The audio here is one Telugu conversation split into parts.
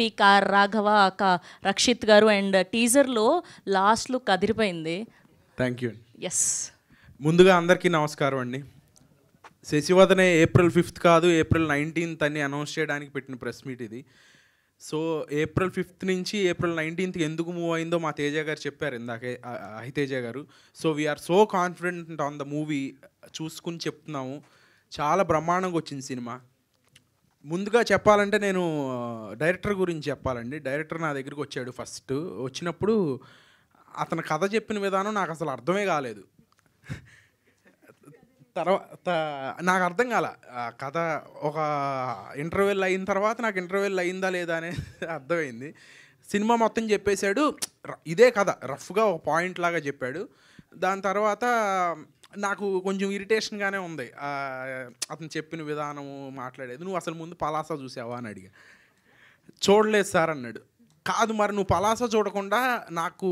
రాఘవ రక్షిత్ గారు అండ్ టీజర్లో లాస్ట్ లుక్ అదిరిపోయింది. Thank you. ఎస్, ముందుగా అందరికీ నమస్కారం అండి. శశివదనే April 5th కాదు, April 19th అని అనౌన్స్ చేయడానికి పెట్టిన ప్రెస్ మీట్ ఇది. సో April 5th నుంచి April 19th ఎందుకు మూవ్ అయిందో మా తేజ గారు చెప్పారు ఇందాకే, అహితేజ గారు. So we are so confident on the movie, చూసుకుని చెప్తున్నాము. చాలా బ్రహ్మాండంగా వచ్చింది సినిమా. ముందుగా చెప్పాలంటే నేను డైరెక్టర్ గురించి చెప్పాలండి. డైరెక్టర్ నా దగ్గరికి వచ్చాడు. ఫస్ట్ వచ్చినప్పుడు అతను కథ చెప్పిన విధానం నాకు అసలు అర్థమే కాలేదు. తర్వాత నాకు అర్థం కాల కథ. ఒక ఇంటర్వెల్ అయిన తర్వాత నాకు ఇంటర్వెల్ అయిందా లేదా అనేది అర్థమైంది. సినిమా మొత్తం చెప్పేశాడు. ఇదే కథ రఫ్గా ఒక పాయింట్ లాగా చెప్పాడు. దాని తర్వాత నాకు కొంచెం ఇరిటేషన్గానే ఉంది అతను చెప్పిన విధానము, మాట్లాడేది. నువ్వు అసలు ముందు పలాస చూసావా అని అడిగా. చూడలేదు సార్ అన్నాడు. కాదు మరి నువ్వు పలాస చూడకుండా నాకు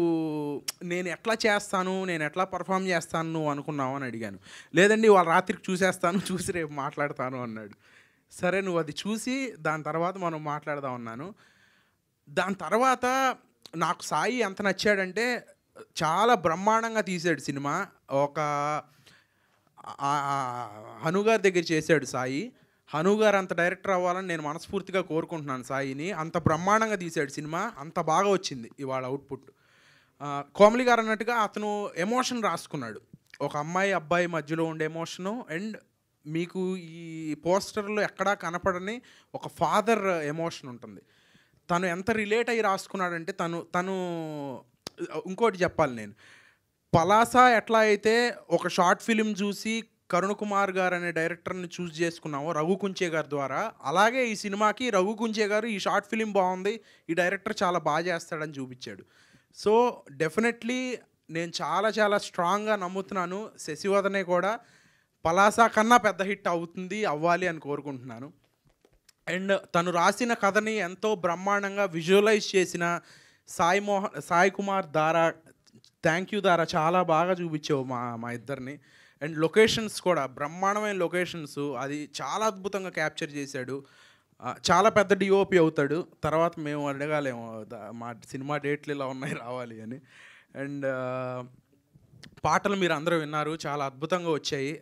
నేను ఎట్లా చేస్తాను, నేను ఎట్లా పర్ఫామ్ చేస్తాను నువ్వు అనుకున్నావు అని అడిగాను. లేదండి వాళ్ళ రాత్రికి చూసేస్తాను, చూసి రేపు మాట్లాడతాను అన్నాడు. సరే నువ్వు అది చూసి దాని తర్వాత మనం మాట్లాడదాం అన్నాను. దాని తర్వాత నాకు సాయి ఎంత నచ్చాడంటే చాలా బ్రహ్మాండంగా తీసాడు సినిమా. ఒక హనుగారి దగ్గర చేశాడు సాయి. హనుగారు అంత డైరెక్టర్ అవ్వాలని నేను మనస్ఫూర్తిగా కోరుకుంటున్నాను సాయిని. అంత బ్రహ్మాండంగా తీశాడు సినిమా, అంత బాగా వచ్చింది ఇవాళ అవుట్పుట్. కోమలి గారు అన్నట్టుగా అతను ఎమోషన్ రాసుకున్నాడు. ఒక అమ్మాయి అబ్బాయి మధ్యలో ఉండే ఎమోషను, అండ్ మీకు ఈ పోస్టర్లో ఎక్కడా కనపడని ఒక ఫాదర్ ఎమోషన్ ఉంటుంది. తను ఎంత రిలేట్ అయ్యి రాసుకున్నాడంటే తను ఇంకోటి చెప్పాలి, నేను పలాస ఎట్లా అయితే ఒక షార్ట్ ఫిలిం చూసి కరుణ్ కుమార్ గారు అనే డైరెక్టర్ని చూస్ చేసుకున్నామో రఘు కుంచే గారి ద్వారా, అలాగే ఈ సినిమాకి రఘు కుంచే గారు ఈ షార్ట్ ఫిలిం బాగుంది, ఈ డైరెక్టర్ చాలా బాగా చేస్తాడని చూపించాడు. సో డెఫినెట్లీ నేను చాలా చాలా స్ట్రాంగ్గా నమ్ముతున్నాను శశివదనే కూడా పలాస కన్నా పెద్ద హిట్ అవ్వాలి అని కోరుకుంటున్నాను. అండ్ తను రాసిన కథని ఎంతో బ్రహ్మాండంగా విజువలైజ్ చేసిన సాయి కుమార్ దారా, థ్యాంక్ యూ దారా, చాలా బాగా చూపించావు మా ఇద్దరిని. అండ్ లొకేషన్స్ కూడా బ్రహ్మాండమైన లొకేషన్స్, అది చాలా అద్భుతంగా క్యాప్చర్ చేశాడు. చాలా పెద్ద డిఓపి అవుతాడు. తర్వాత మేము అడగాలేము మా సినిమా డేట్లు ఇలా ఉన్నాయి రావాలి అని. అండ్ పాటలు మీరు అందరూ విన్నారు, చాలా అద్భుతంగా వచ్చాయి.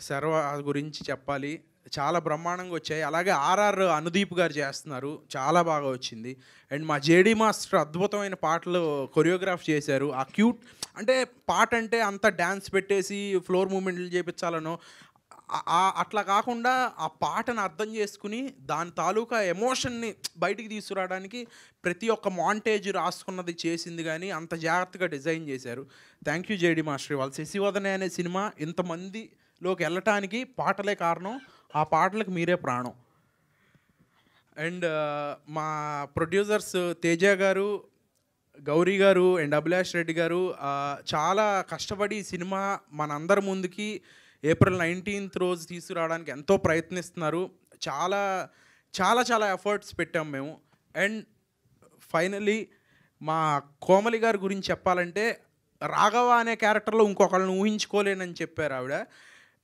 శర్వ గురించి చెప్పాలి, చాలా బ్రహ్మాండంగా వచ్చాయి. అలాగే ఆర్ఆర్ అనుదీప్ గారు చేస్తున్నారు, చాలా బాగా వచ్చింది. అండ్ మా జేడీ మాస్టర్ అద్భుతమైన పాటలు కొరియోగ్రాఫ్ చేశారు. ఆ క్యూట్ అంటే పాట అంటే అంత డ్యాన్స్ పెట్టేసి ఫ్లోర్ మూమెంట్లు చేయించాలనో అట్లా కాకుండా ఆ పాటను అర్థం చేసుకుని దాని తాలూకా ఎమోషన్ని బయటికి తీసుకురావడానికి ప్రతి ఒక్క మాంటేజ్ రాసుకున్నది చేసింది, కానీ అంత జాగ్రత్తగా డిజైన్ చేశారు. Thank you JD master. వాళ్ళు శశివదనే అనే సినిమా ఇంతమందిలోకి వెళ్ళటానికి పాటలే కారణం, ఆ పాటలకు మీరే ప్రాణం. అండ్ మా ప్రొడ్యూసర్స్ తేజ గారు, గౌరీ గారు అండ్ అభిలాష్ రెడ్డి గారు చాలా కష్టపడి ఈ సినిమా మనందరి ముందుకి April 19th రోజు తీసుకురావడానికి ఎంతో ప్రయత్నిస్తున్నారు. చాలా చాలా చాలా ఎఫర్ట్స్ పెట్టాం మేము. అండ్ ఫైనలీ మా కోమలి గారి గురించి చెప్పాలంటే రాఘవ అనే క్యారెక్టర్లో ఇంకొకళ్ళని ఊహించుకోలేనని చెప్పారు ఆవిడ.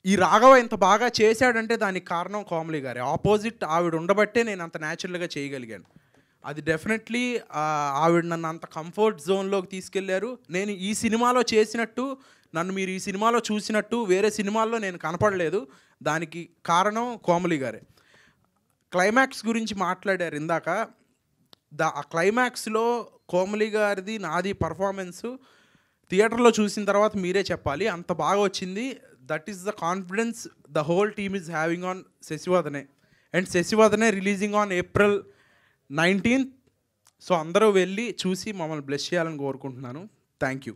ఈ రాఘవ ఇంత బాగా చేశాడంటే దానికి కారణం కోమలి గారే. ఆపోజిట్ ఆవిడ ఉండబట్టే నేను అంత న్యాచురల్గా చేయగలిగాను. అది డెఫినెట్లీ ఆవిడ నన్ను అంత కంఫర్ట్ జోన్లోకి తీసుకెళ్లారు. నేను ఈ సినిమాలో చేసినట్టు, నన్ను మీరు ఈ సినిమాలో చూసినట్టు వేరే సినిమాల్లో నేను కనపడలేదు. దానికి కారణం కోమలి గారే. క్లైమాక్స్ గురించి మాట్లాడారు ఇందాక. ఆ క్లైమాక్స్లో కోమలి గారిది నాది పర్ఫార్మెన్సు థియేటర్లో చూసిన తర్వాత మీరే చెప్పాలి, అంత బాగా వచ్చింది. That is the confidence the whole team is having on Sasivadane. And Sasivadane releasing on April 19th. So అందరూ వెళ్ళి చూసి మమ్మల్ని బ్లెస్ చేయాలని కోరుకుంటున్నాను. Thank you.